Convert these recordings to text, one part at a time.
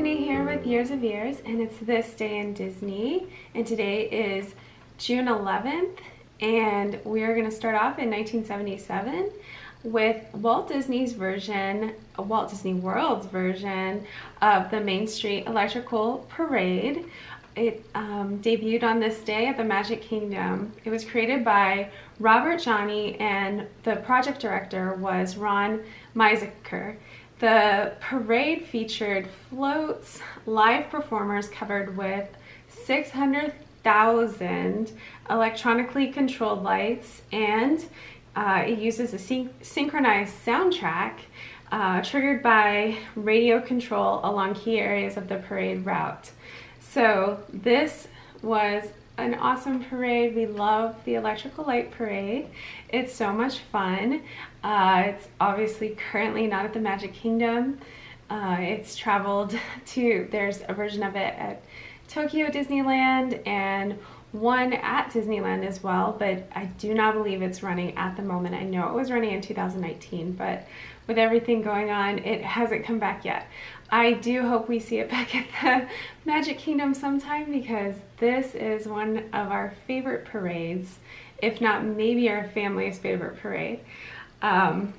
Tiffany here with Years of Years, and it's This Day in Disney, and today is June 11th, and we are going to start off in 1977 with Walt Disney World's version of the Main Street Electrical Parade. It debuted on this day at the Magic Kingdom. It was created by Bob Jani, and the project director was Ron Miziker. The parade featured floats, live performers covered with 600,000 electronically controlled lights, and it uses a synchronized soundtrack triggered by radio control along key areas of the parade route. So this was an awesome parade. We love the Electrical Light Parade. It's so much fun. It's obviously currently not at the Magic Kingdom. It's traveled to, there's a version of it at Tokyo Disneyland and one at Disneyland as well, but I do not believe it's running at the moment. I know it was running in 2019, but with everything going on, it hasn't come back yet. I do hope we see it back at the Magic Kingdom sometime, because this is one of our favorite parades, if not maybe our family's favorite parade.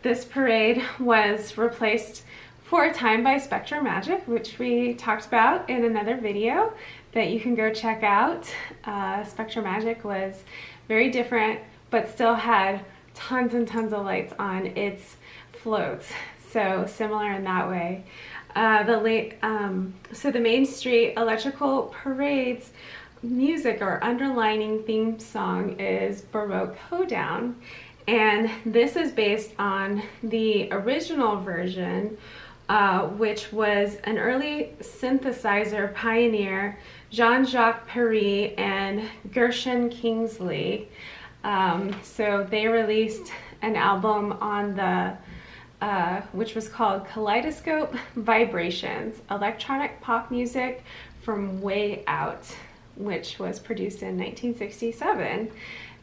This parade was replaced for a time by Spectromagic, which we talked about in another video that you can go check out. Spectromagic was very different, but still had tons and tons of lights on its floats, so similar in that way. So the Main Street Electrical Parade's music or underlining theme song is Baroque Hoedown, and this is based on the original version, which was an early synthesizer pioneer, Jean-Jacques Perrey and Gershon Kingsley. So they released an album on the which was called Kaleidoscope Vibrations, Electronic Pop Music from Way Out, which was produced in 1967.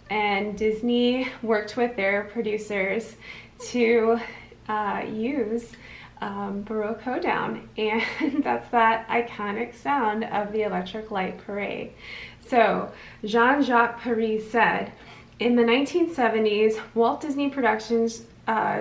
And Disney worked with their producers to use Baroque Hoedown, and that's that iconic sound of the Electric Light Parade. So Jean-Jacques Perrey said, in the 1970s, Walt Disney Productions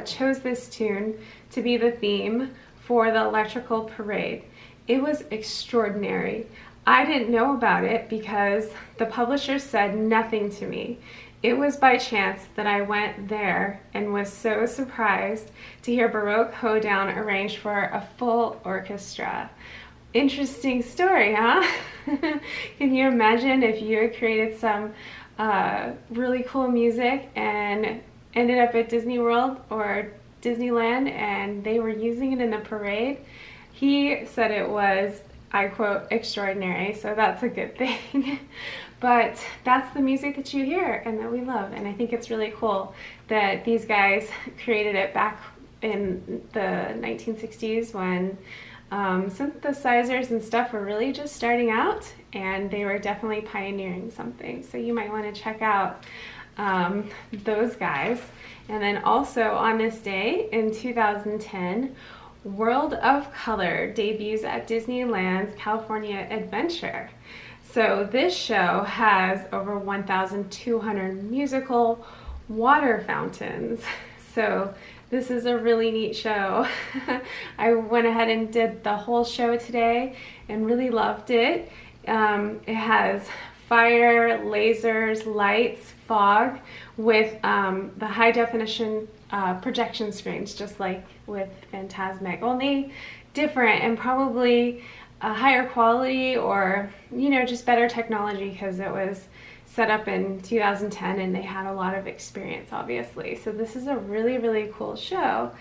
chose this tune to be the theme for the Electrical Parade. It was extraordinary. I didn't know about it because the publisher said nothing to me. It was by chance that I went there and was so surprised to hear Baroque Hoedown arranged for a full orchestra. Interesting story, huh? Can you imagine if you had created some really cool music and ended up at Disney World or Disneyland and they were using it in a parade? He said it was, I quote, extraordinary, so that's a good thing. But that's the music that you hear and that we love, and I think it's really cool that these guys created it back in the 1960s when synthesizers and stuff were really just starting out, and they were definitely pioneering something. So you might want to check out those guys. And then also on this day in 2010, World of Color debuts at Disneyland's California Adventure. So this show has over 1,200 musical water fountains. So this is a really neat show. I went ahead and did the whole show today and really loved it. It has fire, lasers, lights, fog, with the high definition projection screens, just like with Fantasmic, only different and probably a higher quality, or just better technology, because it was set up in 2010 and they had a lot of experience, obviously. So this is a really, really cool show.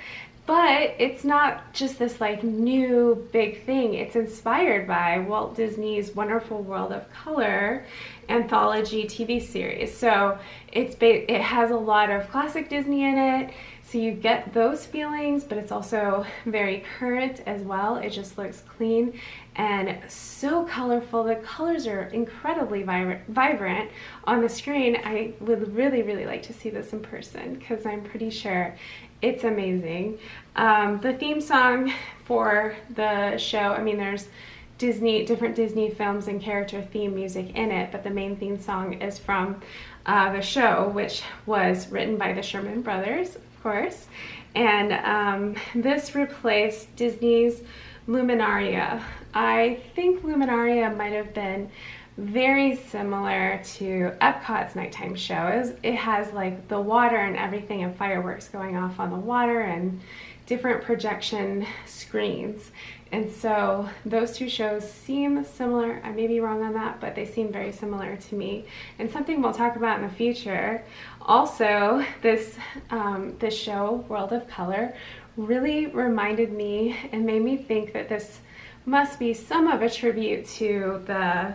But it's not just this like new big thing. It's inspired by Walt Disney's Wonderful World of Color anthology TV series. So it has a lot of classic Disney in it. So you get those feelings, but it's also very current as well. It just looks clean and so colorful. The colors are incredibly vibrant on the screen. I would really, really like to see this in person, because I'm pretty sure It's amazing. The theme song for the show, I mean, there's different Disney films and character theme music in it, but the main theme song is from the show, which was written by the Sherman Brothers, of course. And this replaced Disney's Luminaria. I think Luminaria might have been very similar to Epcot's nighttime show. It has like the water and everything and fireworks going off on the water and different projection screens. And so those two shows seem similar. I may be wrong on that, but they seem very similar to me, and something we'll talk about in the future. Also, this show, World of Color, really reminded me and made me think that this must be some of a tribute to the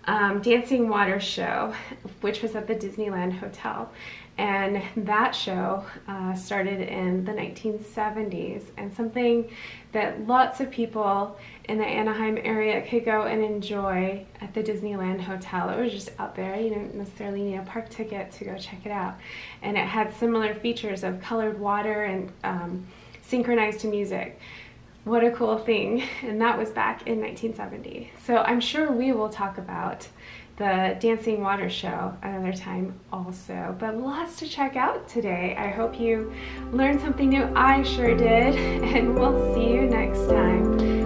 Dancing Water show, which was at the Disneyland Hotel. And that show started in the 1970s, and something that lots of people in the Anaheim area could go and enjoy at the Disneyland Hotel. It was just out there. You didn't necessarily need a park ticket to go check it out. And it had similar features of colored water and synchronized to music. What a cool thing. And that was back in 1970. So I'm sure we will talk about the Dancing Water show another time also, but lots to check out today. I hope you learned something new. I sure did, and we'll see you next time.